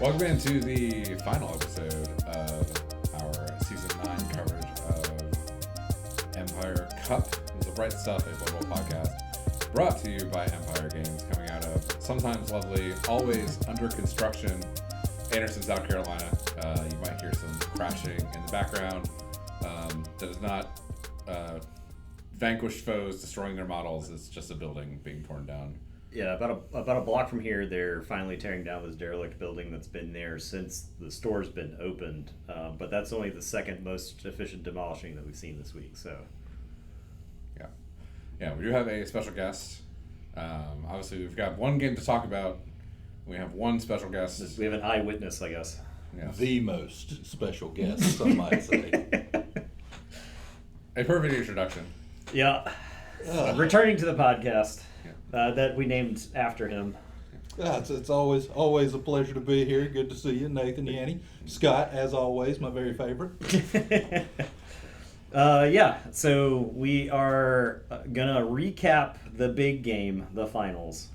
Welcome into the final episode of our Season 9 coverage of Empire Cup. This is the Bright Stuff, a football podcast brought to you by Empire Games, coming out of sometimes lovely, always under construction, Anderson, South Carolina. You might hear some crashing in the background. That is not vanquished foes destroying their models. It's just a building being torn down. Yeah, about a block from here, they're finally tearing down this derelict building that's been there since the store's been opened. But that's only the second most efficient demolishing that we've seen this week. So, yeah, we do have a special guest. Obviously, we've got one game to talk about. We have one special guest. We have an eyewitness, I guess. Yes. The most special guest, some might say. A perfect introduction. Yeah. Returning to the podcast that we named after him. Yeah, it's always a pleasure to be here. Good to see you, Nathan, Yanni. Scott, as always, my very favorite. So we are going to recap the big game, the finals.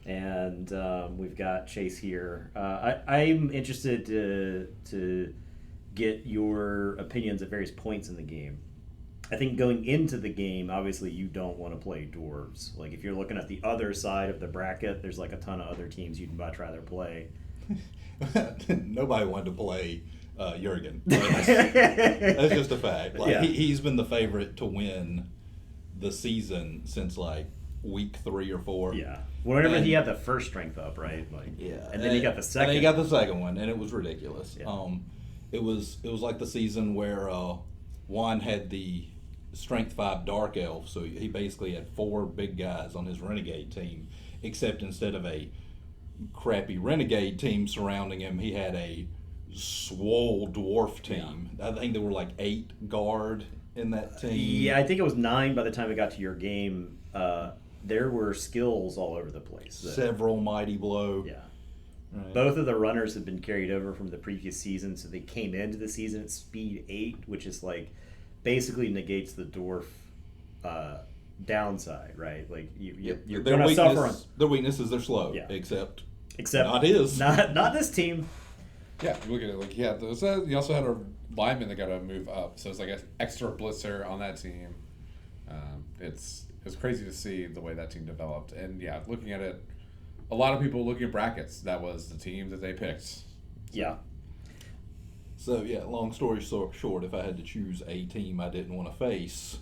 And we've got Chase here. I'm interested to get your opinions at various points in the game. I think going into the game, obviously you don't want to play dwarves. Like if you're looking at the other side of the bracket, there's like a ton of other teams you'd much rather play. Nobody wanted to play Jurgen. That's just a fact. Like he's been the favorite to win the season since like week 3 or 4. Yeah. Whenever he had the first strength up, right? Like, yeah. And then he got the second. And then he got the second one, and it was ridiculous. Yeah. It was like the season where Juan had the strength 5 dark elf, so he basically had 4 big guys on his renegade team, except instead of a crappy renegade team surrounding him, he had a swole dwarf team. Yeah. I think there were like 8 guard in that team. Yeah, I think it was 9 by the time it got to your game. There were skills all over the place. Several mighty blow. Yeah. Right. Both of the runners had been carried over from the previous season, so they came into the season at speed 8, which is like basically negates the dwarf downside, right? Like you're going to suffer. Their weakness is they're slow. Yeah. Except not his. Not this team. Yeah, look at it. Like you also had a lineman that got to move up, so it's like an extra blitzer on that team. It's crazy to see the way that team developed, and yeah, looking at it, a lot of people looking at brackets. That was the team that they picked. Yeah. So yeah, long story short, if I had to choose a team I didn't want to face,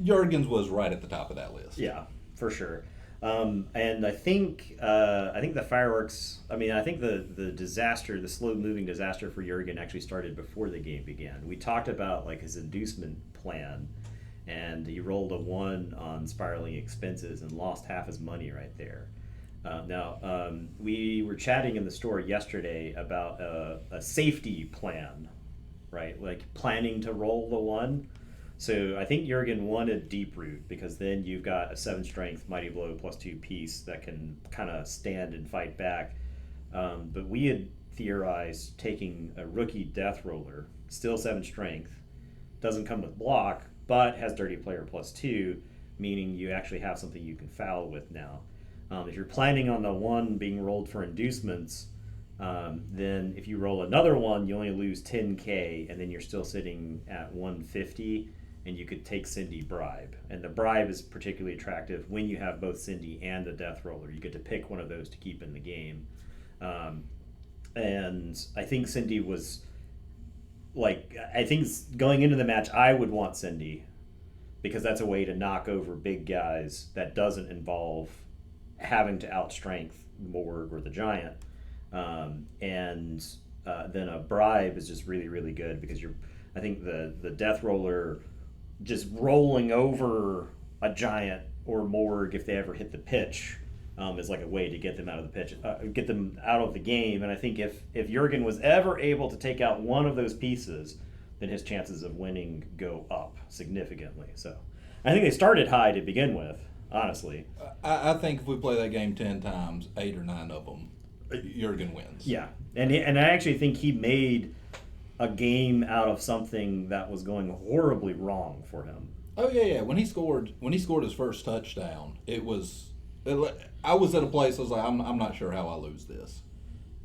Jurgens was right at the top of that list. Yeah, for sure. And I think the fireworks. I mean, I think the disaster, the slow moving disaster for Jurgen actually started before the game began. We talked about like his inducement plan, and he rolled a 1 on spiraling expenses and lost half his money right there. We were chatting in the store yesterday about a safety plan, right? Like planning to roll the 1. So I think Jurgen wanted Deep Root because then you've got a 7 strength Mighty Blow +2 piece that can kind of stand and fight back. But we had theorized taking a rookie Death Roller, still 7 strength, doesn't come with block, but has Dirty Player +2, meaning you actually have something you can foul with now. If you're planning on the 1 being rolled for inducements, then if you roll another 1, you only lose 10k, and then you're still sitting at 150, and you could take Cindy Bribe. And the Bribe is particularly attractive when you have both Cindy and the Death Roller. You get to pick one of those to keep in the game. And I think Cindy was, going into the match, I would want Cindy, because that's a way to knock over big guys that doesn't involve having to outstrength Morg or the Giant. Then a Bribe is just really, really good because I think the Death Roller just rolling over a Giant or Morg if they ever hit the pitch is like a way to get them out of the pitch, get them out of the game. And I think if Jurgen was ever able to take out one of those pieces, then his chances of winning go up significantly. So I think they started high to begin with, honestly. I think if we play that game 10 times, 8 or 9 of them, Jurgen wins. Yeah, and I actually think he made a game out of something that was going horribly wrong for him. Oh yeah. When he scored his first touchdown, it was I was at a place I was like, I'm not sure how I lose this.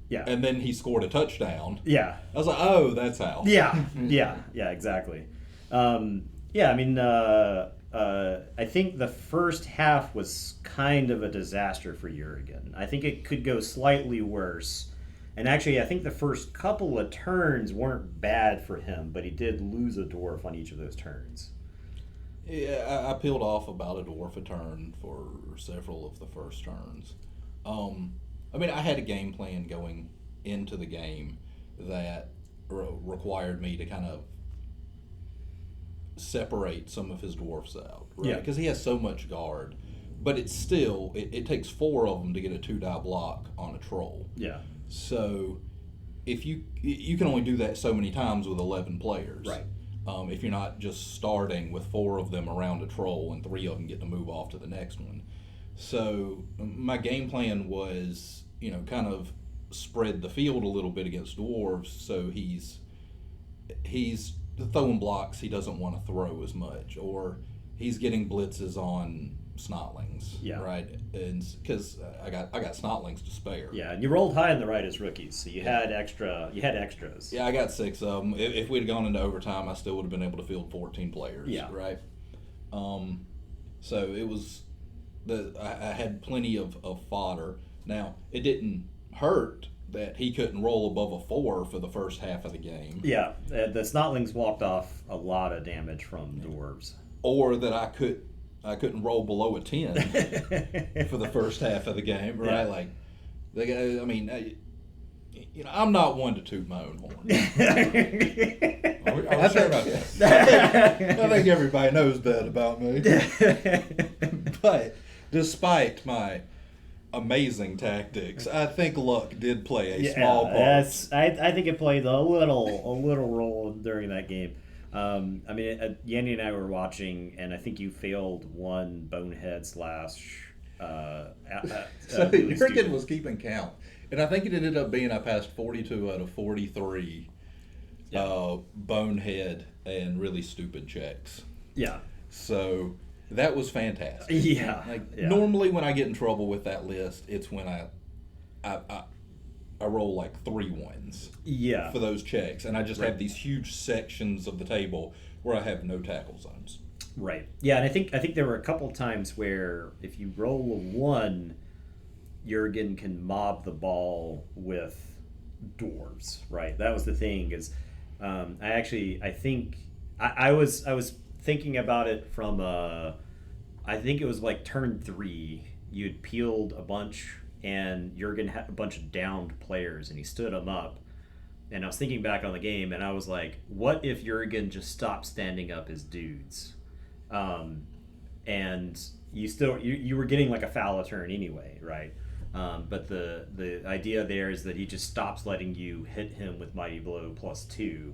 Yeah. And then he scored a touchdown. Yeah. I was like, oh, that's how. Yeah. Yeah. Yeah. Exactly. Yeah. I mean, I think the first half was kind of a disaster for Jurgen. I think it could go slightly worse. And actually, I think the first couple of turns weren't bad for him, but he did lose a dwarf on each of those turns. Yeah, I peeled off about a dwarf a turn for several of the first turns. I mean, I had a game plan going into the game that required me to kind of separate some of his dwarfs out, right? Yeah. Because he has so much guard, but it's still it takes 4 of them to get a 2-die block on a troll. Yeah. So if you can only do that so many times with 11 players, Right. If you're not just starting with 4 of them around a troll and 3 of them get to move off to the next one. So my game plan was, kind of spread the field a little bit against dwarves. So he's throwing blocks he doesn't want to throw as much, or he's getting blitzes on snotlings, Yeah. right? And because I got snotlings to spare. Yeah, and you rolled high in the right as rookies, so you had extras. Yeah, I got 6 of them. If we'd gone into overtime, I still would have been able to field 14 players. Yeah. Right. So it was I had plenty of fodder. Now it didn't hurt that he couldn't roll above a 4 for the first half of the game. Yeah, the Snotlings walked off a lot of damage from dwarves. Or that I couldn't roll below a 10 for the first half of the game, right? Yeah. Like, I mean, I'm not one to toot my own horn. Are we sure about this? I think everybody knows that about me. But despite my amazing tactics, I think luck did play a small part. I think it played a little role during that game. I mean, Yanni and I were watching, and I think you failed one bonehead slash. So Jurgen was keeping count, and I think it ended up being I passed 42 out of 43 bonehead and really stupid checks. Yeah. So that was fantastic. Yeah. Normally when I get in trouble with that list, it's when I roll like 3 ones. Yeah. For those checks, and I just have these huge sections of the table where I have no tackle zones. Right. Yeah, and I think there were a couple times where if you roll a 1, Jurgen can mob the ball with dwarves. Right. That was the thing. Is I think I was thinking about it from I think it was like turn 3. You'd peeled a bunch, and Jurgen had a bunch of downed players, and he stood them up. And I was thinking back on the game, and I was like, what if Jurgen just stopped standing up his dudes? And you were getting like a foul a turn anyway, right? But the idea there is that he just stops letting you hit him with Mighty Blow +2.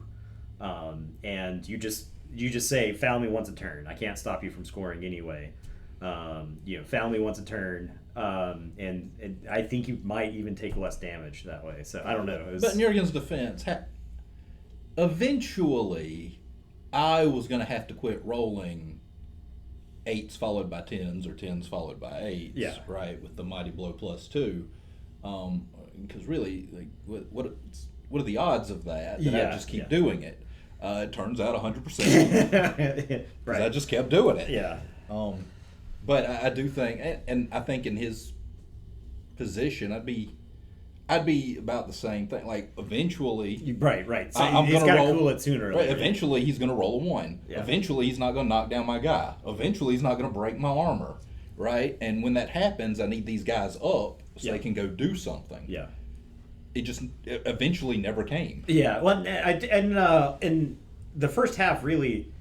And you just say, foul me once a turn. I can't stop you from scoring anyway. Foul me once a turn. And I think you might even take less damage that way. So I don't know. But in Jurgen's defense, eventually I was going to have to quit rolling 8s followed by 10s or 10s followed by 8s, right, with the Mighty Blow +2. Because really, like, what are the odds of that? I just keep doing it. It turns out 100%. Right. I just kept doing it. Yeah. But I do think, and I think in his position, I'd be about the same thing. Like eventually, right. So I'm he's gonna got to roll. cool it sooner. Or Right, later. eventually, he's going to roll a 1. Yeah. Eventually, he's not going to knock down my guy. Eventually, he's not going to break my armor. Right, and when that happens, I need these guys up so they can go do something. Yeah. It just eventually never came. Yeah. Well, in the first half, really,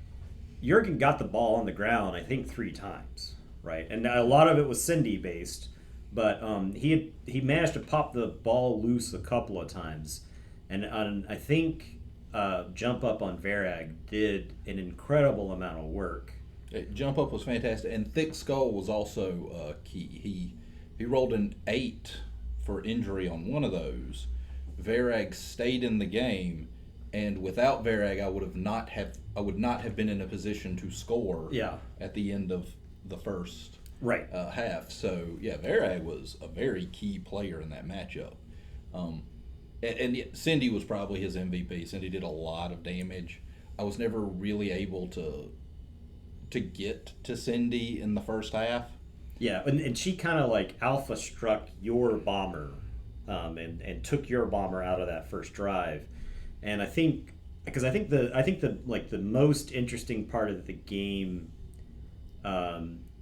Jurgen got the ball on the ground, I think 3 times. Right, and a lot of it was Cindy based, but he managed to pop the ball loose a couple of times, and I think Jump Up on Varag did an incredible amount of work. Jump Up was fantastic, and Thick Skull was also key. He rolled an 8 for injury on one of those. Varag stayed in the game, and without Varag, I would not have been in a position to score. Yeah. At the end of the first Right. half. So yeah, Varag was a very key player in that matchup. And yet Cindy was probably his MVP. Cindy did a lot of damage. I was never really able to get to Cindy in the first half. Yeah, and she kind of like alpha struck your bomber, and took your bomber out of that first drive, and I think the most interesting part of the game,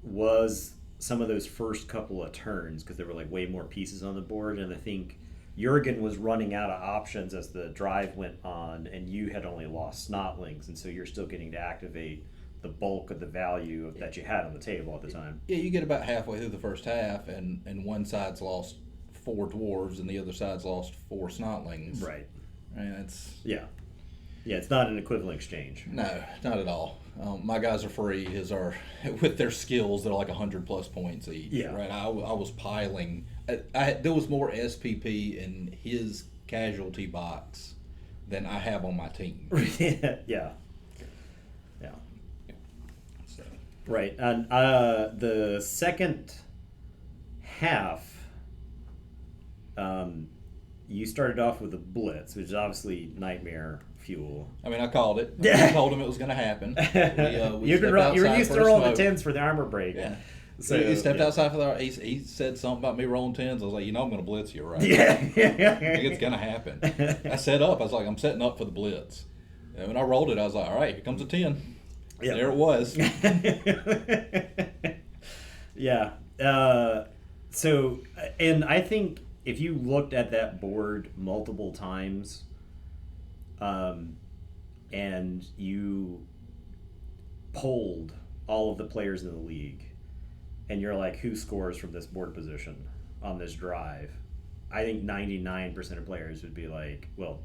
was some of those first couple of turns because there were like way more pieces on the board, and I think Jurgen was running out of options as the drive went on, and you had only lost Snotlings, and so you're still getting to activate the bulk of the value that you had on the table at the time. Yeah, you get about halfway through the first half, and one side's lost 4 dwarves, and the other side's lost 4 Snotlings. Right. And it's Yeah, it's not an equivalent exchange. no, not at all. My guys are free. His are with their skills. They're like 100+ points each. Yeah. Right. I was piling. There was more SPP in his casualty box than I have on my team. Yeah. So. Right, and the second half, you started off with a blitz, which is obviously nightmare fuel. I mean, I called it. I told him it was going to happen. We You were stepped used outside to for a roll the smoke. 10s for the armor break. Yeah. So he stepped outside for the. He said something about me rolling 10s. I was like, I'm going to blitz you, right? Yeah. I think it's going to happen. I set up. I was like, I'm setting up for the blitz. And when I rolled it, I was like, all right, here comes a 10. Yeah. There it was. Yeah. So, and I think if you looked at that board multiple times, and you polled all of the players in the league, and you're like, who scores from this board position on this drive? I think 99% of players would be like, well,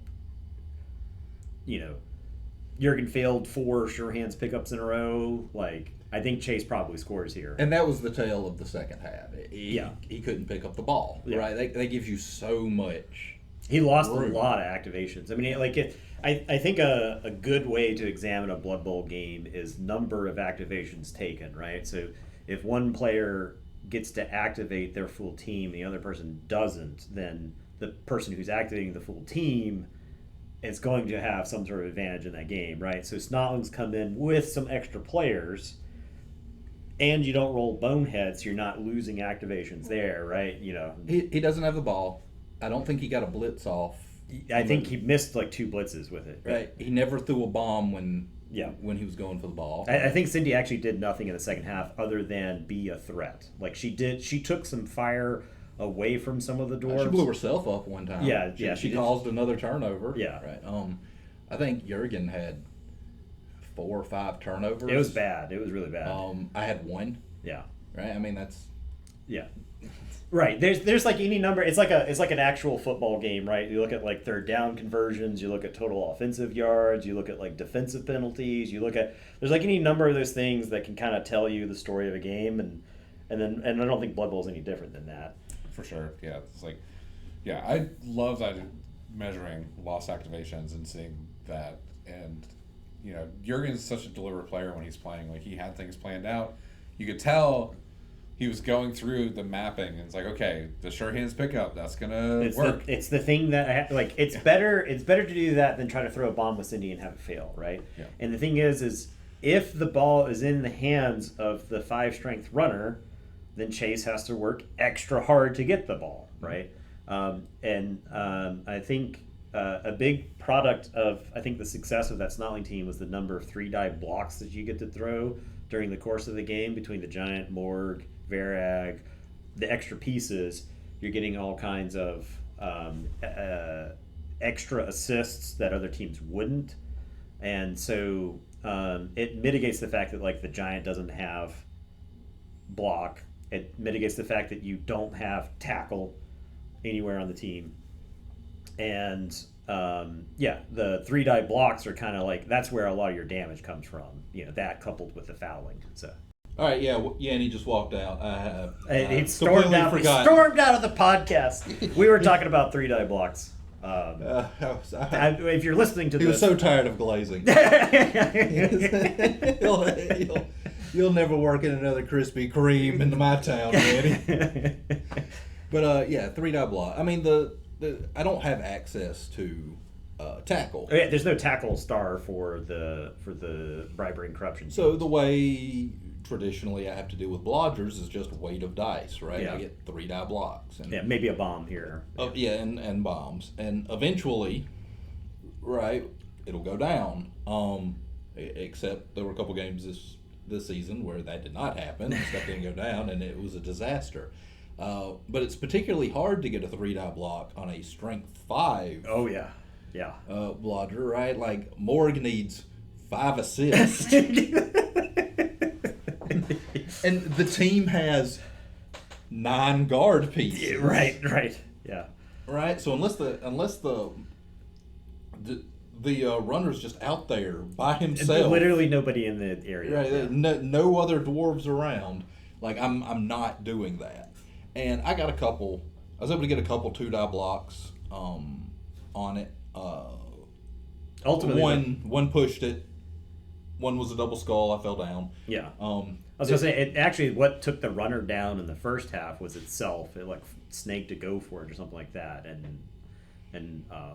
Jurgen failed 4 sure hands pickups in a row. Like, I think Chase probably scores here. And that was the tale of the second half. Yeah. He couldn't pick up the ball, Yeah. right? That gives you so much. He lost room. a lot of activations. I mean, I think a good way to examine a Blood Bowl game is number of activations taken, right? So if one player gets to activate their full team, the other person doesn't, then the person who's activating the full team is going to have some sort of advantage in that game, right? So Snotlings come in with some extra players, and you don't roll boneheads, so you're not losing activations there, right? He doesn't have the ball. I don't think he got a blitz off. I think he missed like 2 blitzes with it. Right. He never threw a bomb when Yeah. when he was going for the ball. I think Cindy actually did nothing in the second half other than be a threat. Like she took some fire away from some of the dwarves. She blew herself up one time. Yeah, She did. caused another turnover. Yeah. Right. I think Jurgen had 4 or 5 turnovers. It was bad. It was really bad. I had 1. Yeah. Right. I mean that's. Yeah. Right. There's like any number. It's like an actual football game, right? You look at like third down conversions. You look at total offensive yards. You look at like defensive penalties. There's like any number of those things that can kind of tell you the story of a game, and I don't think Blood Bowl is any different than that. For sure. Yeah. It's like, yeah, I love that measuring lost activations and seeing that. And, Jurgen's such a deliberate player when he's playing. Like, he had things planned out. You could tell he was going through the mapping, and it's like, okay, the sure hands pickup, that's going to work. It's the thing that, it's better to do that than try to throw a bomb with Cindy and have it fail, right? Yeah. And the thing is if the ball is in the hands of the 5 strength runner, then Chase has to work extra hard to get the ball, right? I think a big product of the success of that Snotling team was the number of 3-die blocks that you get to throw during the course of the game between the Giant, Morg, Varag, the extra pieces. You're getting all kinds of extra assists that other teams wouldn't, and so it mitigates the fact that like the Giant doesn't have block. It mitigates the fact that you don't have tackle anywhere on the team. And the 3-die blocks are kind of like, that's where a lot of your damage comes from. That coupled with the fouling. So. All right, and he just walked out. It stormed out. Forgot. He stormed out of the podcast. We were talking about 3-die blocks. If you're listening to he this, was so tired of glazing. You'll never work in another Krispy Kreme into my town, Eddie. But yeah, 3-die block. I mean, I don't have access to tackle. Oh, yeah, there's no tackle star for the bribery and corruption. So the way traditionally I have to deal with blodgers is just weight of dice, right? Yeah. I get 3-die blocks. And, yeah, maybe a bomb here. yeah, and bombs. And eventually, right, it'll go down. Except there were a couple games this season where that did not happen. Stuff didn't go down, and it was a disaster. But it's particularly hard to get a 3-die block on a strength 5. Oh yeah, yeah. Blodger, right? Like Morg needs 5 assists, and the team has 9 guard pieces. Right, yeah. Right. So unless the runner's just out there by himself, Literally nobody in the area. right? Yeah. No other dwarves around. Like I'm not doing that. And I got a couple. I was able to get a couple 2-die blocks on it. Ultimately, one pushed it. One was a double skull. I fell down. yeah. I was gonna say it actually. What took the runner down in the first half was itself. It like snaked to go for it or something like that, and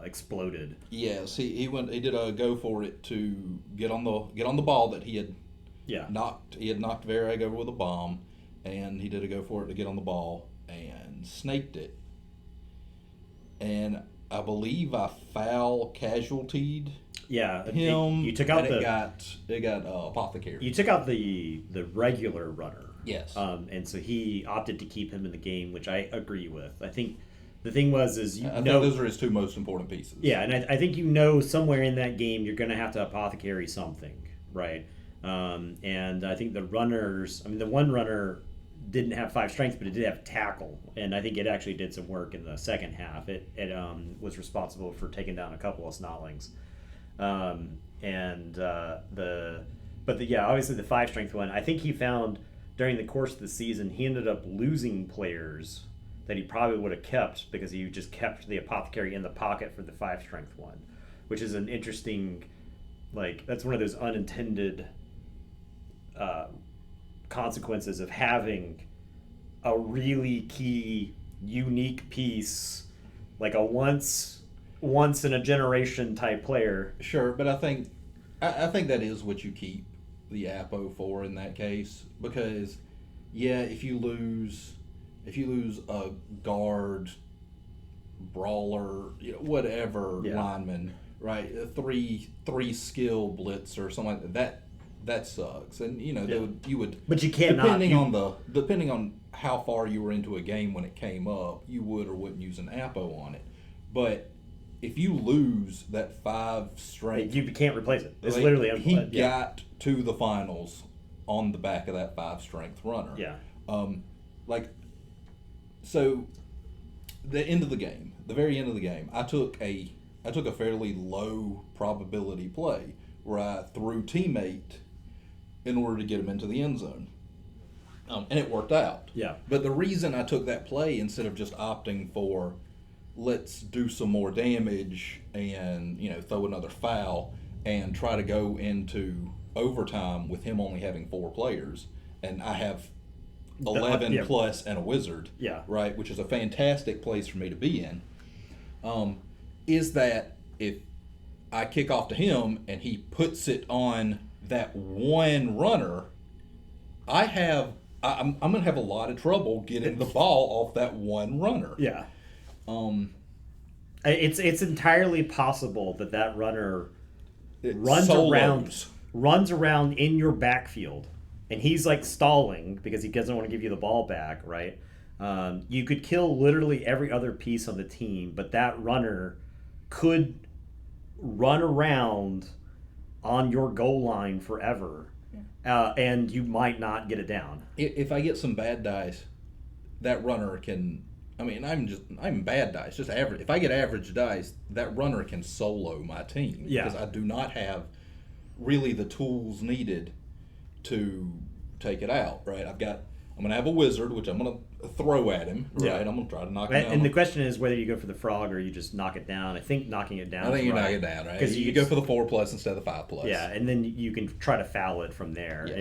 exploded. Yes, he did a go for it to get on the ball that he had knocked Varag over with a bomb, and he did a go for it to get on the ball and snaked it. And I believe I foul casualtied Yeah, him. you took out and it got apothecary. You took out the regular runner. Yes. And so he opted to keep him in the game, which I agree with. I think the thing was I think those are his 2 most important pieces. Yeah, and I think somewhere in that game you're going to have to apothecary something, right? And I think the runners, the one runner didn't have 5 strength, but it did have tackle, and I think it actually did some work in the second half. It was responsible for taking down a couple of snotlings. Obviously the 5 strength one, I think he found during the course of the season he ended up losing players that he probably would have kept because he just kept the apothecary in the pocket for the 5 strength one, which is an interesting, that's one of those unintended consequences of having a really key unique piece, like a once in a generation type player. Sure, but I think that is what you keep the Apo for in that case, because if you lose a guard, brawler, whatever lineman, right, a three skill blitz or something like that sucks, and you would. But you can't depending on how far you were into a game when it came up, you would or wouldn't use an Apo on it, but. If you lose that 5 strength, you can't replace it. It's literally he got to the finals on the back of that 5 strength runner. Yeah. So the end of the game, the very end of the game, I took a fairly low probability play where I threw teammate in order to get him into the end zone, and it worked out. Yeah. But the reason I took that play instead of just opting for let's do some more damage and throw another foul and try to go into overtime with him only having 4 players, and I have 11 plus and a wizard, right, which is a fantastic place for me to be in, is that if I kick off to him and he puts it on that one runner, I'm going to have a lot of trouble getting the ball off that one runner. Yeah. It's entirely possible that runner runs around in your backfield, and he's stalling because he doesn't want to give you the ball back, right? You could kill literally every other piece on the team, but that runner could run around on your goal line forever, and you might not get it down. If I get some bad dice, that runner can. I'm bad dice, just average. If I get average dice, that runner can solo my team because I do not have really the tools needed to take it out. Right? I've I'm going to have a wizard, which I'm going to throw at him. Right? Yeah. I'm going to try to knock him down. And the question is whether you go for the frog or you just knock it down. I think knocking it down. I think you right. knock it down, right? Because you go for the 4+ instead of the 5+. Yeah, and then you can try to foul it from there. Yeah.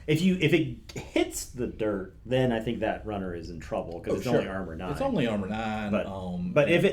If it hits the dirt, then I think that runner is in trouble because it's only armor 9. It's only armor 9. But if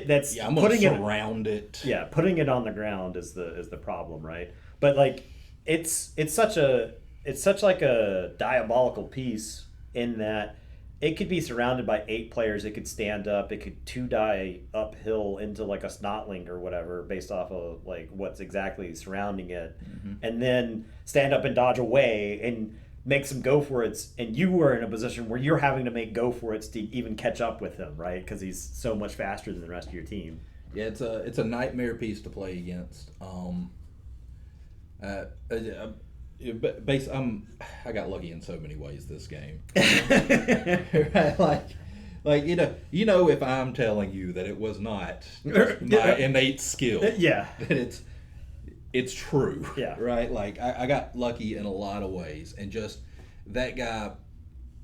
I'm going to surround it. Yeah, putting it on the ground is the problem, right? But like it's such like a diabolical piece in that it could be surrounded by 8 players. It could stand up. It could 2-die uphill into like a snotling or whatever, based off of like what's exactly surrounding it, and then stand up and dodge away and makes him go for it. And you are in a position where you're having to make go for it to even catch up with him, right? Because he's so much faster than the rest of your team. Yeah, it's a nightmare piece to play against. I got lucky in so many ways this game. Right? Like you know, if I'm telling you that it was not my innate skill, yeah, that it's true. Yeah. Right? Like I got lucky in a lot of ways, and just that guy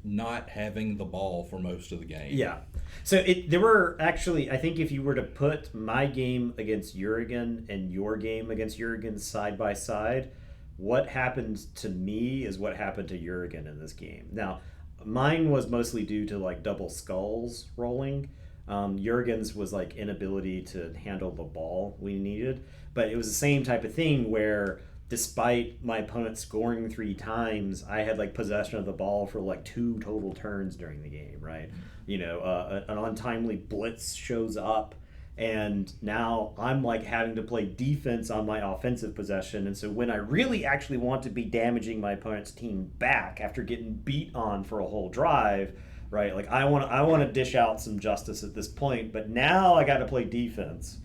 not having the ball for most of the game. Yeah. So there were actually, I think if you were to put my game against Jurgen and your game against Jurgen side by side, what happened to me is what happened to Jurgen in this game. Now, mine was mostly due to like double skulls rolling. Jurgen's was like inability to handle the ball we needed. But it was the same type of thing where despite my opponent scoring 3 times, I had like possession of the ball for like 2 total turns during the game, right? You know, an untimely blitz shows up, and now I'm like having to play defense on my offensive possession. And so when I really actually want to be damaging my opponent's team back after getting beat on for a whole drive, right? Like I want to dish out some justice at this point, but now I got to play defense,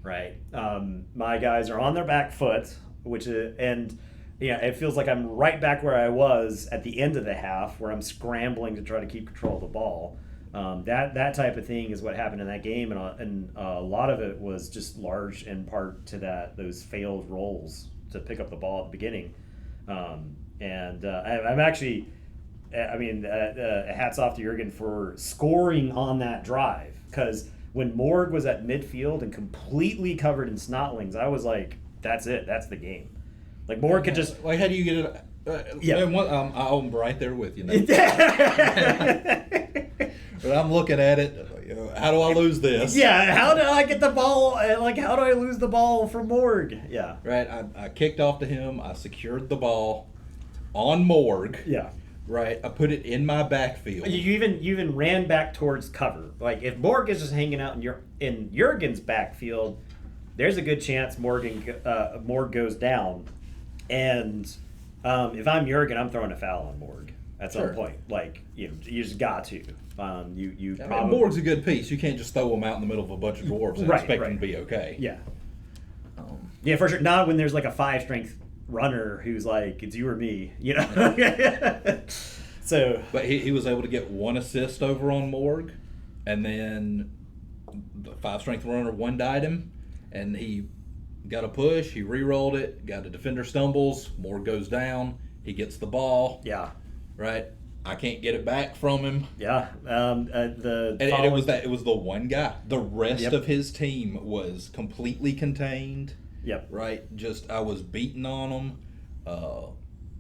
right? My guys are on their back foot, and yeah, it feels like I'm right back where I was at the end of the half, where I'm scrambling to try to keep control of the ball. That type of thing is what happened in that game, and a lot of it was just large in part to those failed rolls to pick up the ball at the beginning. I'm actually, hats off to Jurgen for scoring on that drive, because when Morg was at midfield and completely covered in snotlings, I was like, that's it, that's the game. Like Morg could just like, how do you get it? I'm right there with you now. But I'm looking at it. How do I lose this? Yeah, how do I get the ball? Like, how do I lose the ball from Morg? Yeah. Right. I kicked off to him. I secured the ball on Morg. Yeah. Right. I put it in my backfield. You even ran back towards cover. Like, if Morg is just hanging out in Jurgen's backfield, there's a good chance Morg goes down. And if I'm Jurgen, I'm throwing a foul on Morg at some point. Like, you just got to. Morg's a good piece. You can't just throw him out in the middle of a bunch of dwarves and expect him to be okay. Yeah. Yeah, for sure. Not when there's like a 5-strength runner who's like, it's you or me, you know? So. But he was able to get 1 assist over on Morg, and then the 5-strength runner 1-died him, and he got a push, he re-rolled it, got a defender stumbles, Morg goes down, he gets the ball. Yeah. Right? I can't get it back from him. Yeah. It was the one guy. The rest of his team was completely contained. Yep. Right? Just, I was beating on them,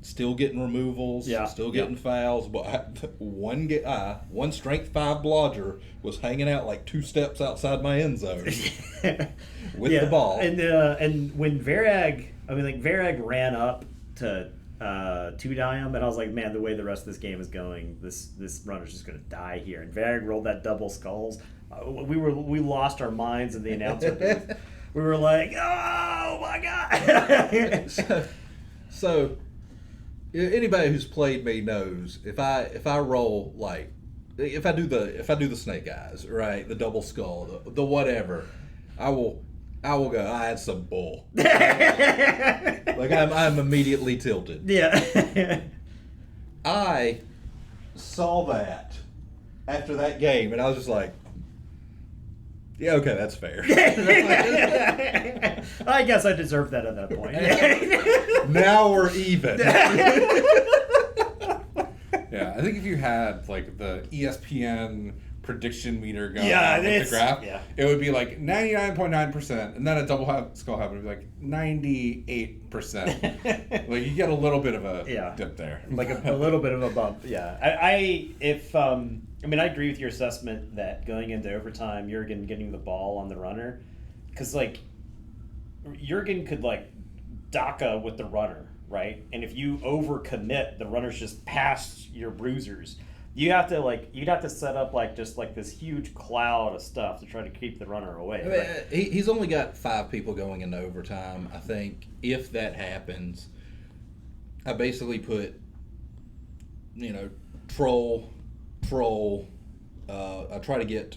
still getting removals, still getting fouls. But one strength 5 blodger was hanging out like 2 steps outside my end zone with the ball. And when Varag ran up to 2-die him, and I was like, man, the way the rest of this game is going, this runner's just going to die here. And Varag rolled that double skulls. We lost our minds in the announcer booth. We were like, oh my god. so anybody who's played me knows if I roll, like, if I do the snake eyes, right, the double skull, the whatever, I will go, I had some bull. Like, I'm immediately tilted. Yeah. I saw that after that game, and I was just like, yeah, okay, that's fair. I guess I deserved that at that point. Now we're even. Yeah, I think if you had like the ESPN prediction meter going it's- with the graph, yeah. it would be like 99.9%, and then a double skull half would be like 98%. Like you get a little bit of a dip there, like a little bit of a bump. Yeah, I agree with your assessment that going into overtime, Jurgen getting the ball on the runner, because like Jurgen could like DACA with the runner, right? And if you overcommit, the runner's just past your bruisers. You'd have to set up like just like this huge cloud of stuff to try to keep the runner away. I mean, he's only got 5 people going into overtime. I think if that happens, I basically put, troll. I try to get.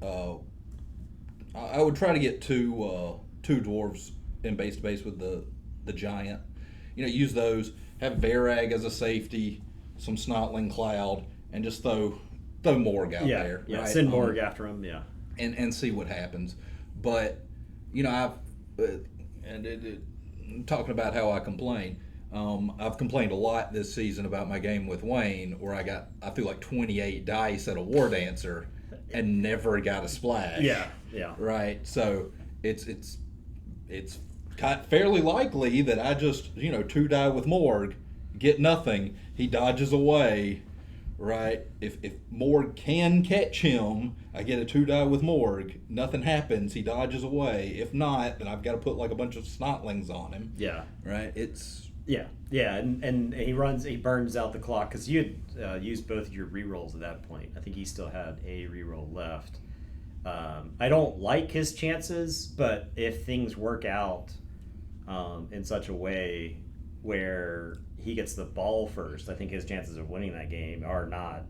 I would try to get two dwarves in base to base with the giant. Use those. Have Varag as a safety. Some Snotling Cloud, and just throw Morg out there. Yeah, right? send Morg after him, yeah. And see what happens. But, I've talking about how I complain. I've complained a lot this season about my game with Wayne, where I threw like 28 dice at a War Dancer and never got a splash. Yeah. Right? So it's fairly likely that I just, 2 die with Morg, get nothing, he dodges away, right? If Morg can catch him, I get a 2 die with Morg, nothing happens, he dodges away. If not, then I've got to put like a bunch of Snotlings on him. Yeah. Right? It's... Yeah, and he burns out the clock, because you had used both of your rerolls at that point. I think he still had a reroll left. I don't like his chances, but if things work out in such a way where he gets the ball first, I think his chances of winning that game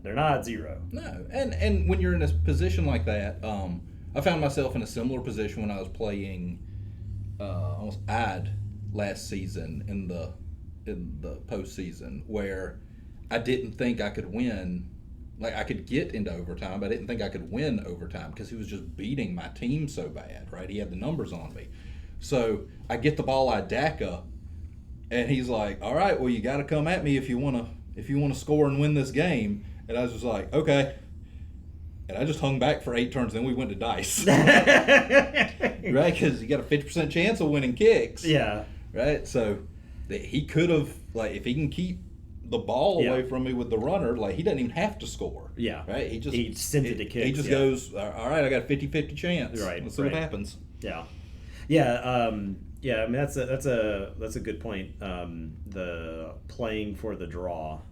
they're not 0. No, and when you're in a position like that, I found myself in a similar position when I was playing almost Ad last season in the postseason, where I didn't think I could win. Like, I could get into overtime, but I didn't think I could win overtime because he was just beating my team so bad, right? He had the numbers on me. So I get the ball at DACA, and he's like, all right, well, you got to come at me if you want to score and win this game. And I was just like, okay. And I just hung back for 8 turns, then we went to dice. Right? Because you got a 50% chance of winning kicks. Yeah. Right? So he could have, like, if he can keep the ball away from me with the runner, like, he doesn't even have to score. Yeah. Right? He sends it to kicks. He just goes, all right, I got a 50-50 chance. Right. Let's see what happens. Yeah. Yeah. Yeah, I mean that's a good point. The playing for the draw,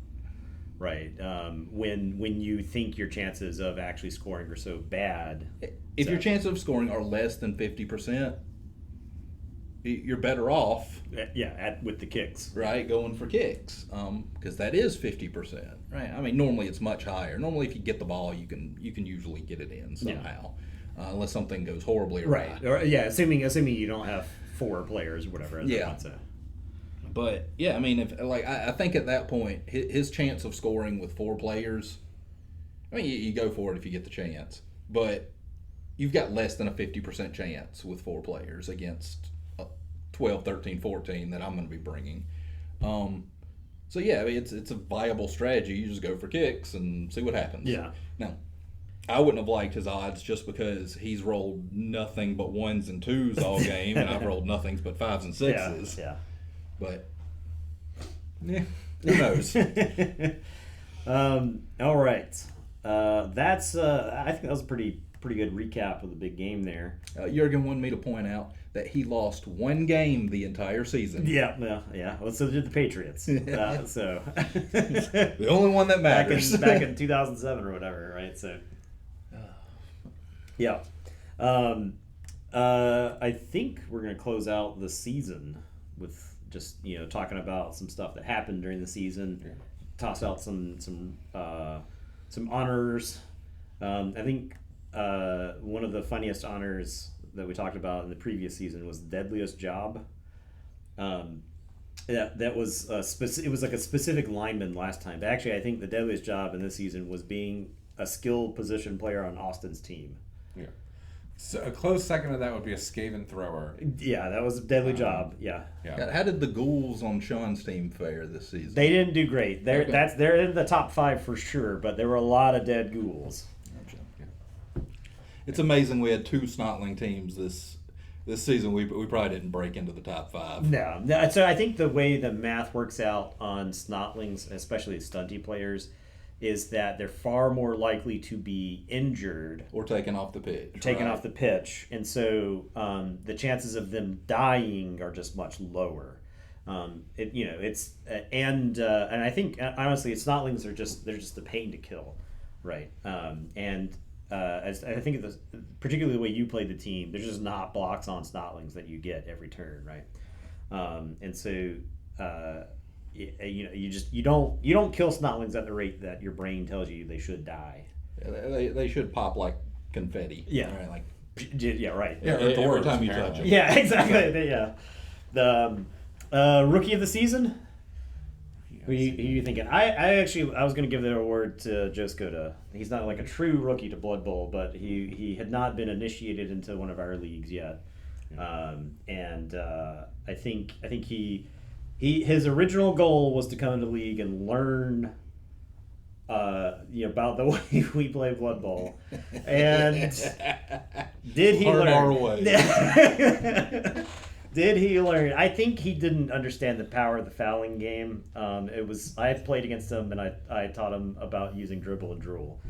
right? When you think your chances of actually scoring are so bad, if your chances of scoring are less than 50%, you're better off. Yeah, with the kicks, right? Going for kicks, because that is 50%, right? I mean, normally it's much higher. Normally, if you get the ball, you can usually get it in somehow, unless something goes horribly awry. Right? Or, assuming you don't have 4 players or whatever. But yeah, I mean, if I think at that point, his chance of scoring with 4 players, I mean, you go for it if you get the chance, but you've got less than a 50% chance with 4 players against 12, 13, 14 that I'm going to be bringing. So yeah, I mean, it's a viable strategy. You just go for kicks and see what happens. Yeah. Now, I wouldn't have liked his odds just because he's rolled nothing but 1s and 2s all game, and I've rolled nothings but 5s and 6s. Yeah. But yeah, who knows? All right. That's I think that was a pretty good recap of the big game there. Jurgen wanted me to point out that he lost 1 game the entire season. Yeah. Well, so did the Patriots. So the only one that matters. back in 2007 or whatever, right? So yeah. I think we're gonna close out the season with just talking about some stuff that happened during the season. Yeah. Toss out some honors. I think one of the funniest honors that we talked about in the previous season was deadliest job. That was it was like a specific lineman last time. But actually, I think the deadliest job in this season was being a skill position player on Austin's team. Yeah. So a close second to that would be a Skaven thrower. Yeah, that was a deadly job. Yeah. How did the Ghouls on Sean's team fare this season? They didn't do great. They're Okay. they're in the top 5 for sure, but there were a lot of dead ghouls. It's amazing we had 2 Snotling teams this season. We probably didn't break into the top 5. No. So I think the way the math works out on Snotlings, especially stunty players, is that they're far more likely to be injured Or taken off the pitch. off the pitch, and so the chances of them dying are just much lower. And I think honestly, Snotlings are just a pain to kill, right? As I think particularly the way you played the team, there's just not blocks on Snotlings that you get every turn, right? And so. You don't kill Snotlings at the rate that your brain tells you they should die. They should pop like confetti. Yeah. Right? Like Yeah, right. Yeah, every Thor's, time you touch apparently. them. Yeah, exactly. Yeah. The rookie of the season. Who you thinking? I was going to give the award to Joe Skoda. He's not like a true rookie to Blood Bowl, but he had not been initiated into one of our leagues yet. I think his original goal was to come into the league and learn about the way we play Blood Bowl. And did he Learn learn? our way. Did he learn? I think he didn't understand the power of the fouling game. I had played against him, and I taught him about using dribble and drool.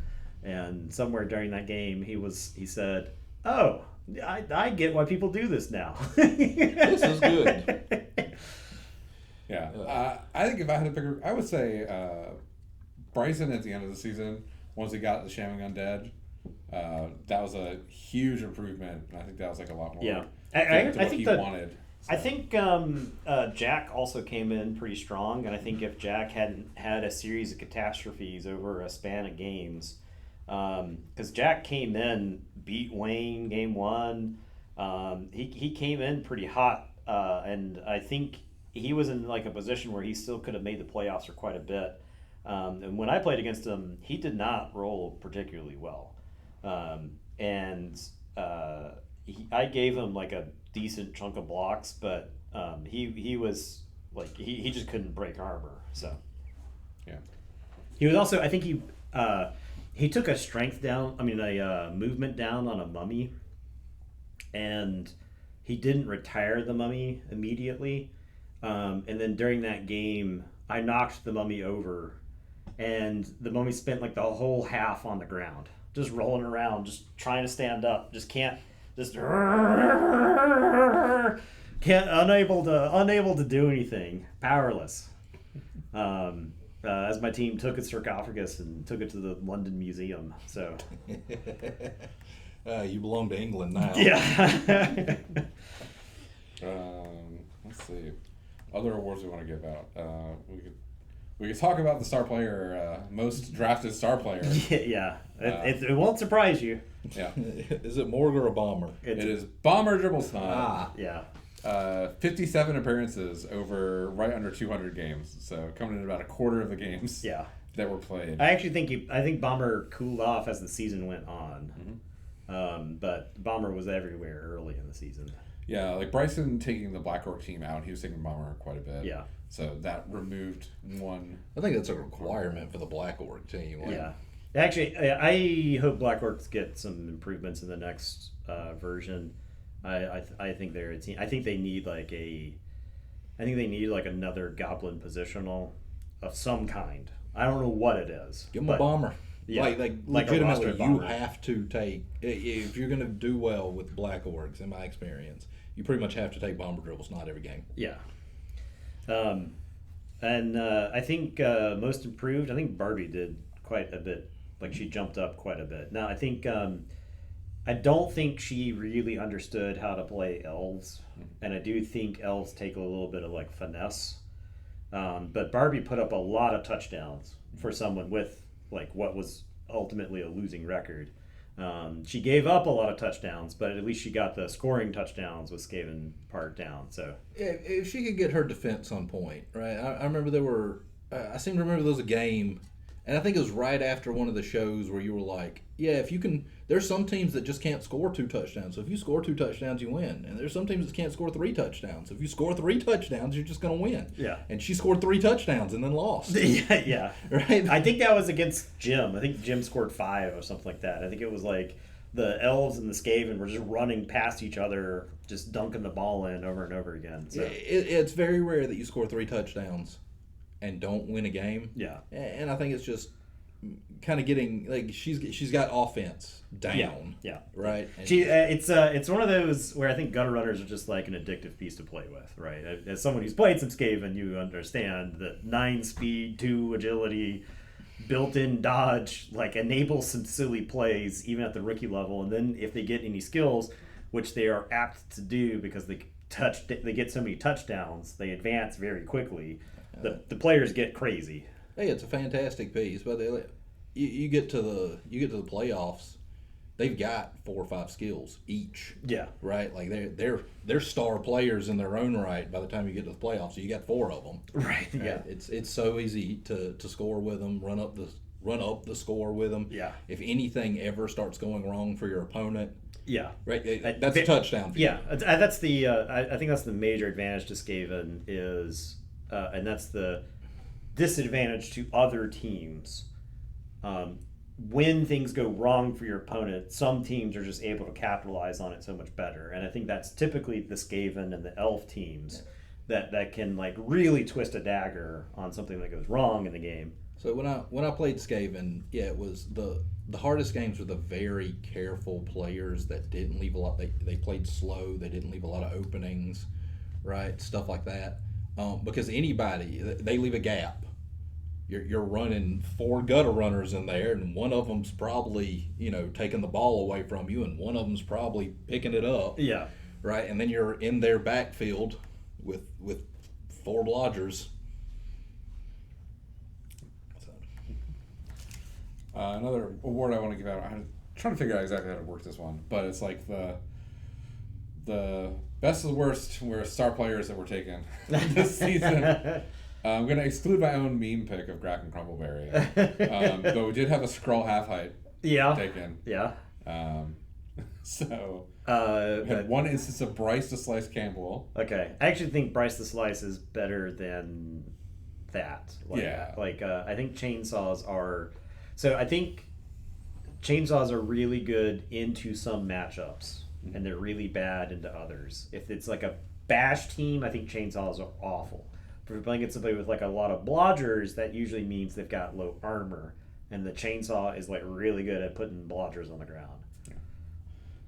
And somewhere during that game, he said, "Oh, I get why people do this now." This is good. Yeah. I think if I had to pick, I would say Bryson at the end of the season, once he got the Shamming Undead, that was a huge improvement. And I think that was like a lot more. Yeah. I I think think he that- wanted. I think Jack also came in pretty strong, and I think if Jack hadn't had a series of catastrophes over a span of games, because Jack came in, beat Wayne game 1, he came in pretty hot, and I think he was in like a position where he still could have made the playoffs for quite a bit. And when I played against him, he did not roll particularly well, I gave him like a decent chunk of blocks, but he was like he just couldn't break armor. So Yeah. he was also, I think he took a strength down. I mean a movement down on a mummy, and he didn't retire the mummy immediately. And then during that game, I knocked the mummy over, and the mummy spent like the whole half on the ground, just rolling around, just trying to stand up, unable to do anything, powerless. As my team took its sarcophagus and took it to the London Museum. So You belong to England now. yeah. Let's see. Other awards we want to give out. We could talk about the star player, most drafted star player. Yeah. It won't surprise you. Yeah. Is it Morg or a Bomber? It is Bomber Dribblesnot. Yeah. 57 appearances over right under 200 games. So coming in about a quarter of the games Yeah. that were played. I actually think Bomber cooled off as the season went on. Mm-hmm. But Bomber was everywhere early in the season. Yeah, like Bryson taking the Black Orc team out, he was taking Bomber quite a bit. Yeah. So that removed one. I think that's a requirement for the Black Orc team. Like, Yeah. Actually, I hope Black Orcs get some improvements in the next version. I think they're a team. I think they need like another Goblin positional of some kind. I don't know what it is. Give them a Bomber. Yeah, Like like a legitimately, roster you bomber. have to take, if you're going to do well with Black Orcs, in my experience, you pretty much have to take Bomber Dribbles, not every game. Yeah. I think most improved, I think Barbie did quite a bit. Like she jumped up quite a bit. Now I think I don't think she really understood how to play elves, and I do think elves take a little bit of like finesse. But Barbie put up a lot of touchdowns for someone with like what was ultimately a losing record. She gave up a lot of touchdowns, but at least she got the scoring touchdowns with Skaven part down. So If she could get her defense on point, right? I remember I seem to remember there was a game And I think it was right after one of the shows where you were like, yeah, if you can, there's some teams that just can't score 2 touchdowns. So if you score 2 touchdowns, you win. And there's some teams that can't score 3 touchdowns. If you score 3 touchdowns, you're just going to win. Yeah. And she scored 3 touchdowns and then lost. Yeah. Right? I think that was against Jim. I think Jim scored 5 or something like that. I think it was like the Elves and the Skaven were just running past each other, just dunking the ball in over and over again. So. It's very rare that you score 3 touchdowns and don't win a game. Yeah. And I think it's just kind of getting like she's got offense down. Yeah. Right. And it's one of those where I think gutter runners are just like an addictive piece to play with, right? As someone who's played some Skaven, you understand that 9 speed, 2 agility, built-in dodge like enables some silly plays even at the rookie level, and then if they get any skills, which they are apt to do because they get so many touchdowns, they advance very quickly. The players get crazy. Hey, it's a fantastic piece, but you get to the playoffs, they've got 4 or 5 skills each. Yeah. Right. Like they're star players in their own right. By the time you get to the playoffs, so you got 4 of them. Right. Yeah. It's so easy to score with them, run up the score with them. Yeah. If anything ever starts going wrong for your opponent. Yeah. Right. That's a touchdown. For you. That's the I think that's the major advantage to Skaven is, and that's the disadvantage to other teams. When things go wrong for your opponent, some teams are just able to capitalize on it so much better, and I think that's typically the Skaven and the Elf teams that can like really twist a dagger on something that goes wrong in the game. So when I played Skaven, it was the hardest games were the very careful players that didn't leave a lot. They played slow. They didn't leave a lot of openings, right? Stuff like that. Because anybody, they leave a gap. You're running 4 gutter runners in there, and one of them's probably taking the ball away from you, and one of them's probably picking it up. Yeah. Right, and then you're in their backfield with 4 blodgers. Another award I want to give out. I'm trying to figure out exactly how to work this one, but it's like the best of the worst were star players that were taken this season. I'm going to exclude my own meme pick of Grack and Crumbleberry. But we did have a Skrull half height taken. Yeah. So we had one instance of Bryce the Slice Campbell. Okay. I actually think Bryce the Slice is better than that. I think chainsaws are... So I think chainsaws are really good into some matchups, and they're really bad into others. If it's like a bash team, I think chainsaws are awful. If you're playing against somebody with like a lot of blodgers, that usually means they've got low armor, and the chainsaw is like really good at putting blodgers on the ground. Yeah.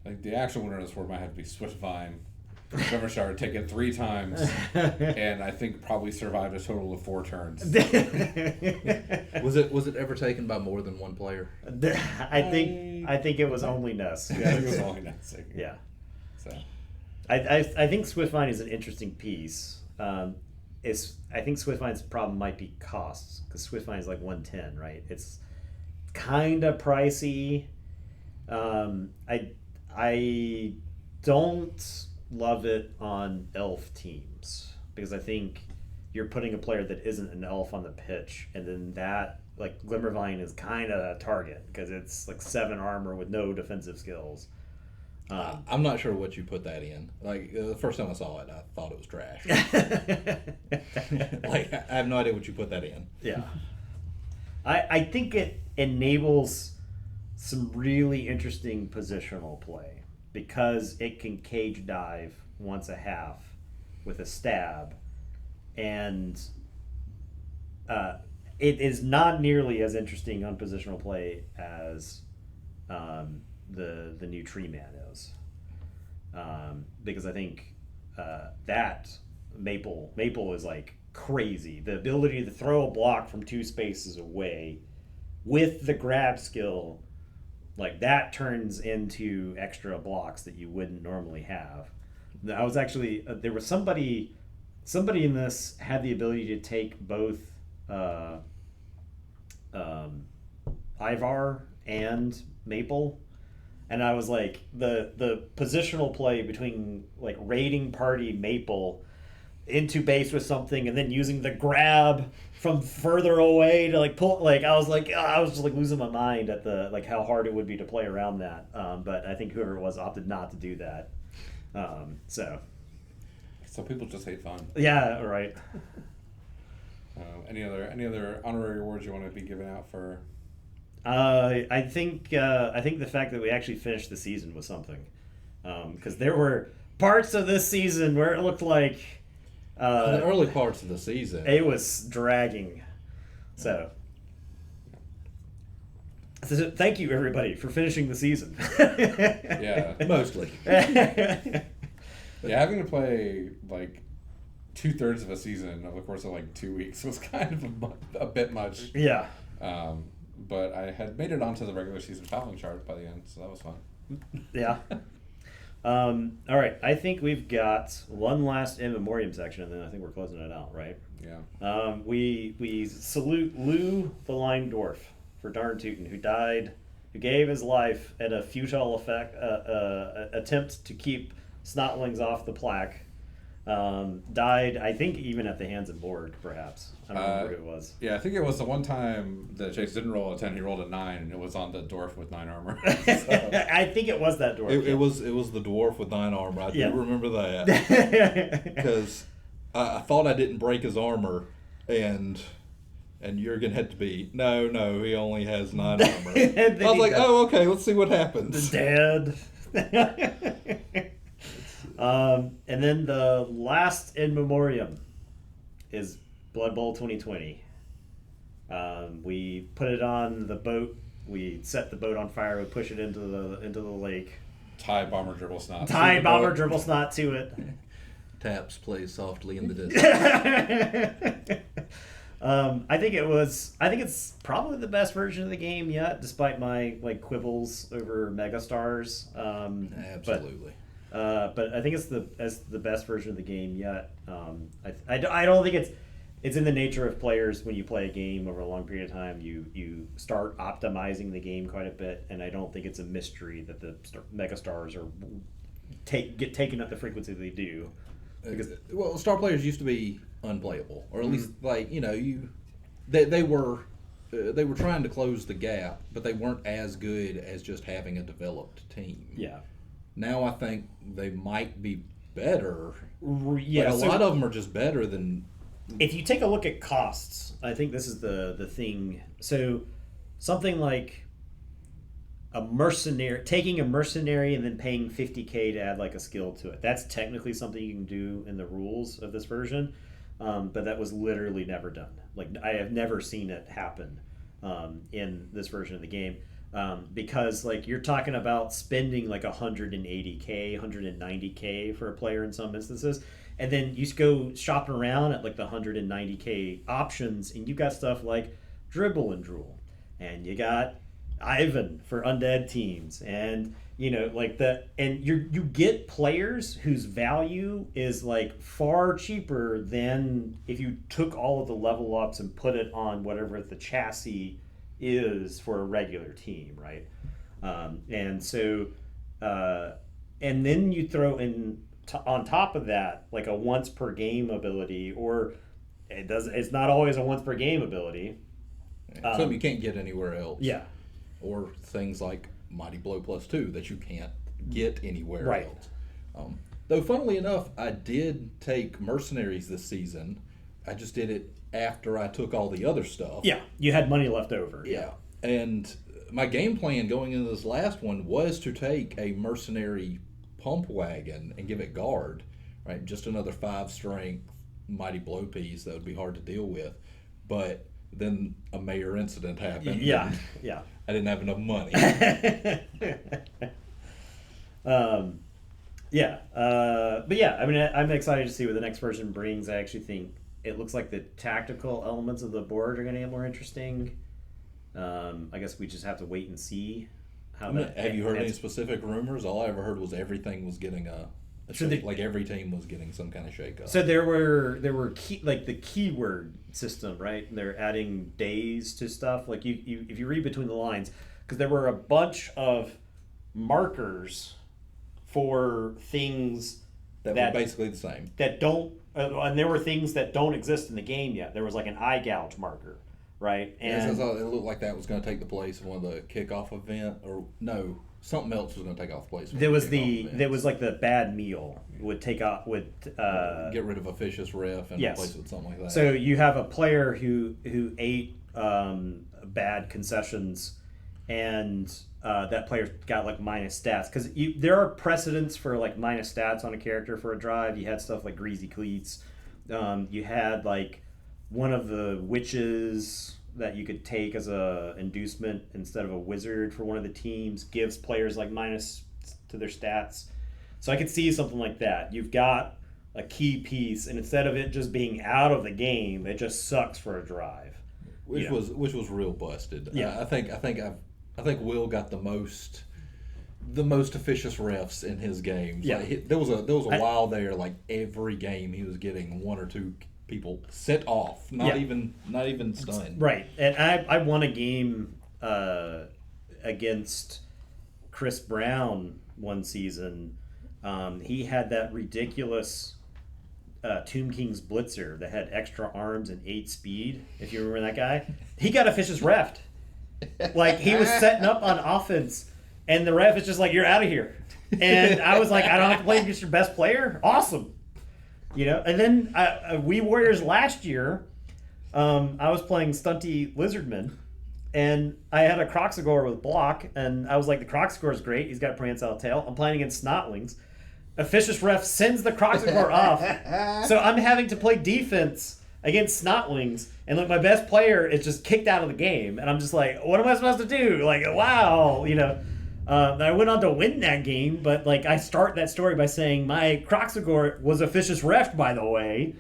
Like the actual winner of this award might have to be Swift-Vine. Grimmershire taken 3 times, and I think probably survived a total of 4 turns. Was it ever taken by more than one player? I think it was only Ness. Yeah, I think it was only Ness. Yeah. So I think Swift-Vine is an interesting piece. I think Swift-Vine's problem might be costs, because Swift-Vine is like 110, right? It's kind of pricey. I don't love it on elf teams, because I think you're putting a player that isn't an elf on the pitch, and then that, like, Glimmervine is kind of a target because it's like 7 armor with no defensive skills. I'm not sure what you put that in. Like, the first time I saw it, I thought it was trash. Like, I have no idea what you put that in. Yeah. I think it enables some really interesting positional play, because it can cage dive once a half with a stab, and it is not nearly as interesting on positional play as the new Tree Man is, because I think that Maple is like crazy. The ability to throw a block from 2 spaces away with the grab skill, like that turns into extra blocks that you wouldn't normally have. I was actually there was somebody in this had the ability to take both Ivar and Maple, and I was like, the positional play between like raiding party Maple into base with something and then using the grab from further away to like pull. Like I was just like losing my mind at the like how hard it would be to play around that. But I think whoever it was opted not to do that. So people just hate fun. yeah, right. Any other honorary awards you want to be giving out for? I think the fact that we actually finished the season was something, because there were parts of this season where it looked like the early parts of the season it was dragging. So thank you everybody for finishing the season. Yeah, mostly. Yeah, having to play like 2/3 of a season over the course of like 2 weeks was kind of a bit much. Yeah. But I had made it onto the regular season fouling chart by the end, so that was fun. Yeah. All right. I think we've got one last in memoriam section, and then I think we're closing it out, right? Yeah. We salute Lou the Line Dwarf for darn tootin', who gave his life at a futile attempt to keep snotlings off the plaque. Died, I think, even at the hands of Borg, perhaps. I don't remember who it was. Yeah, I think it was the one time that Chase didn't roll a 10, he rolled a 9, and it was on the dwarf with 9 armor. So. I think it was that dwarf. It was the dwarf with 9 armor. I do remember that. Because I thought I didn't break his armor, and Jurgen had to be, no, he only has 9 armor. I was like, oh, okay, let's see what happens. Dead. And then the last in memoriam is Blood Bowl 2020. We put it on the boat. We set the boat on fire. We push it into the lake. Tie bomber dribble snot. Dribble snot to it. Taps plays softly in the distance. I think it's probably the best version of the game yet, despite my like quibbles over Megastars. Absolutely. But I think it's the best version of the game yet. I don't think it's in the nature of players when you play a game over a long period of time, you start optimizing the game quite a bit, and I don't think it's a mystery that the Megastars get taken up the frequency they do. Because star players used to be unplayable, or at least like they were trying to close the gap, but they weren't as good as just having a developed team. Yeah. Now I think they might be better. Yeah, but a lot of them are just better than. If you take a look at costs, I think this is the thing. So something like taking a mercenary and then paying $50K to add like a skill to it. That's technically something you can do in the rules of this version, but that was literally never done. Like I have never seen it happen in this version of the game. Because like you're talking about spending like $180K, $190K for a player in some instances, and then you go shopping around at like the $190K options, and you got stuff like Dribble and Drool, and you got Ivan for undead teams, and you get players whose value is like far cheaper than if you took all of the level ups and put it on whatever the chassis is for a regular team, right? And then you throw in on top of that like a once per game ability, or it's not always a once per game ability. Something you can't get anywhere else. Yeah. Or things like Mighty Blow +2 that you can't get anywhere else. Though funnily enough, I did take mercenaries this season. I just did it after I took all the other stuff. Yeah, you had money left over. Yeah. And my game plan going into this last one was to take a mercenary pump wagon and give it guard, right? Just another 5 strength Mighty Blow piece that would be hard to deal with. But then a mayor incident happened. Yeah. I didn't have enough money. But yeah, I mean, I'm excited to see what the next version brings. I actually think it looks like the tactical elements of the board are going to get more interesting. I guess we just have to wait and see how that. Have you heard any specific rumors? All I ever heard was everything was getting like every team was getting some kind of shakeup. So there were like the keyword system, right? And they're adding days to stuff. Like you if you read between the lines, because there were a bunch of markers for things that were basically the same. That don't and there were things that don't exist in the game yet. There was like an eye gouge marker, right? And it looked like that was going to take the place of one of the kickoff event, or no, something else was going to take off the place. there was like the bad meal would take off get rid of a vicious ref and yes. replace it with something like that. So you have a player who ate bad concessions, and that player got like minus stats, because there are precedents for like minus stats on a character for a drive. You had stuff like greasy cleats. You had like one of the witches that you could take as a inducement instead of a wizard for one of the teams, gives players like minus to their stats. So I could see something like that. You've got a key piece, and instead of it just being out of the game, it just sucks for a drive. Which was real busted. Yeah. I think Will got the most officious refs in his games. Yeah. Like, there was a while there, like every game he was getting one or two people sent off, not even stunned. Right. And I won a game against Chris Brown one season. He had that ridiculous Tomb King's Blitzer that had extra arms and 8 speed, if you remember that guy. He got officious refed. Like, he was setting up on offense, and the ref is just like, you're out of here. And I was like, I don't have to play against your best player? Awesome. And then we Warriors last year, I was playing Stunty Lizardman, and I had a Croxagore with block, and I was like, the Croxagore is great. He's got a prehensile tail. I'm playing against Snotlings. Officious ref sends the Croxagore off. So I'm having to play defense against Snotlings, and like my best player is just kicked out of the game, and I'm just like, what am I supposed to do? Like, wow, I went on to win that game, but like I start that story by saying my Croxagore was officious ref, by the way.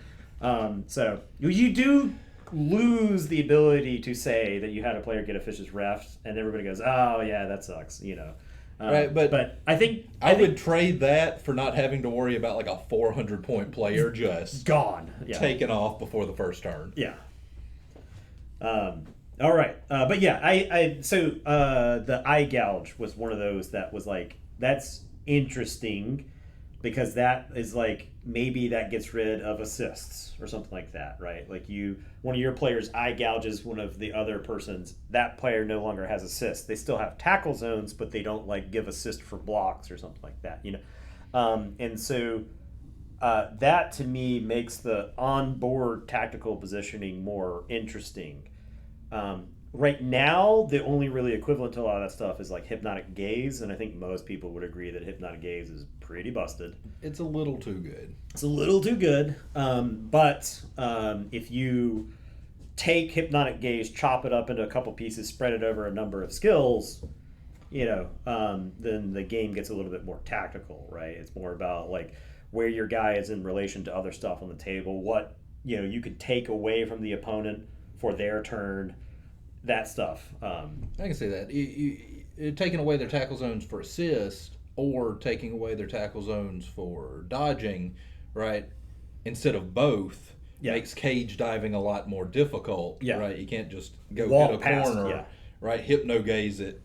So you do lose the ability to say that you had a player get officious ref, and everybody goes, oh yeah, that sucks, Right, but I think I would trade that for not having to worry about like a 400-point player just gone, taken off before the first turn. Yeah. All right, but yeah, so the eye gouge was one of those that was like, that's interesting, because that is like, maybe that gets rid of assists or something like that, right? Like one of your players eye gouges one of the other person's, that player no longer has assists. They still have tackle zones, but they don't like give assist for blocks or something like that, and so that to me makes the on-board tactical positioning more interesting. Right now, the only really equivalent to a lot of that stuff is like hypnotic gaze, and I think most people would agree that hypnotic gaze is pretty busted. It's a little too good. It's a little too good, but if you take hypnotic gaze, chop it up into a couple pieces, spread it over a number of skills, then the game gets a little bit more tactical, right? It's more about like where your guy is in relation to other stuff on the table, what you could take away from the opponent for their turn, that stuff. I can say that. You taking away their tackle zones for assist, or taking away their tackle zones for dodging, right? Instead of both, makes cage diving a lot more difficult, right? You can't just go walk get a past, corner, right? Hypno gaze it,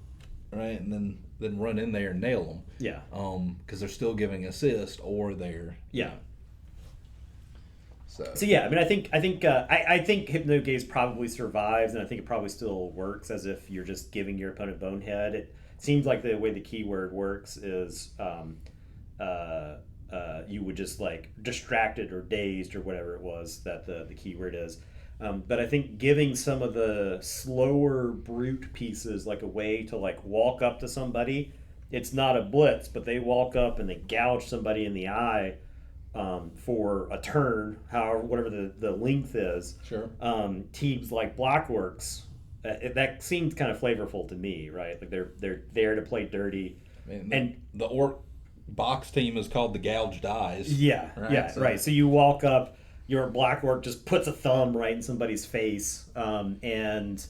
right, and then run in there and nail them. Yeah. Because they're still giving assist, or they're So yeah, I mean, I think hypno gaze probably survives, and I think it probably still works as if you're just giving your opponent bonehead. It seems like the way the keyword works is you would just like distracted or dazed or whatever it was that the keyword is. But I think giving some of the slower brute pieces like a way to like walk up to somebody, it's not a blitz, but they walk up and they gouge somebody in the eye for a turn, however, whatever the length is. Sure. Teams like Blockworks, that seems kind of flavorful to me, right? Like they're there to play dirty. And the Orc box team is called the Gouged Eyes. Yeah, right. Right. So you walk up, your Blockwork just puts a thumb right in somebody's face, and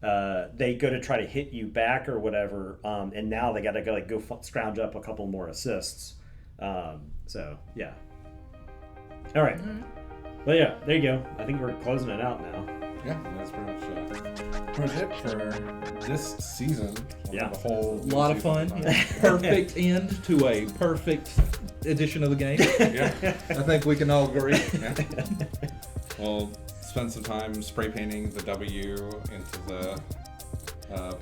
they go to try to hit you back or whatever, and now they got to go scrounge up a couple more assists. So yeah. All right. Well, yeah, there you go. I think we're closing it out now. Yeah, that's pretty much it for this season. Yeah. The whole A lot of fun. Perfect end to a perfect edition of the game. Yeah. I think we can all agree. Yeah. We'll spend some time spray painting the W into the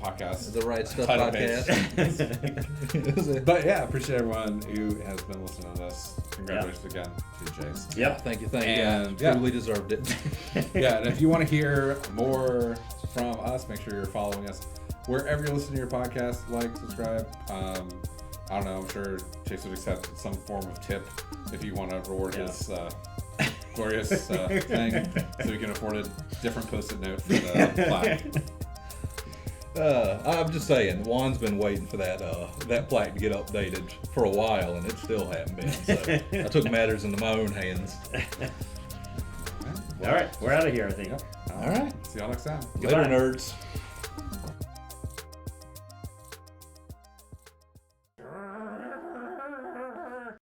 podcast. The Right Stuff title podcast. page. But yeah, appreciate everyone who has been listening to this. Congratulations again to Jace. Yep. Thank you. And, you. Truly deserved it. Yeah, and if you want to hear more from us, make sure you're following us wherever you listen to your podcast. Like, subscribe. I don't know. I'm sure Chase would accept some form of tip if you want to reward his glorious thing, so we can afford a different post-it note for the plaque. I'm just saying, Juan's been waiting for that plaque to get updated for a while, and it still hasn't been. So I took matters into my own hands. All right, we're out of here, I think. Yep. All right. See y'all next time. Later, nerds.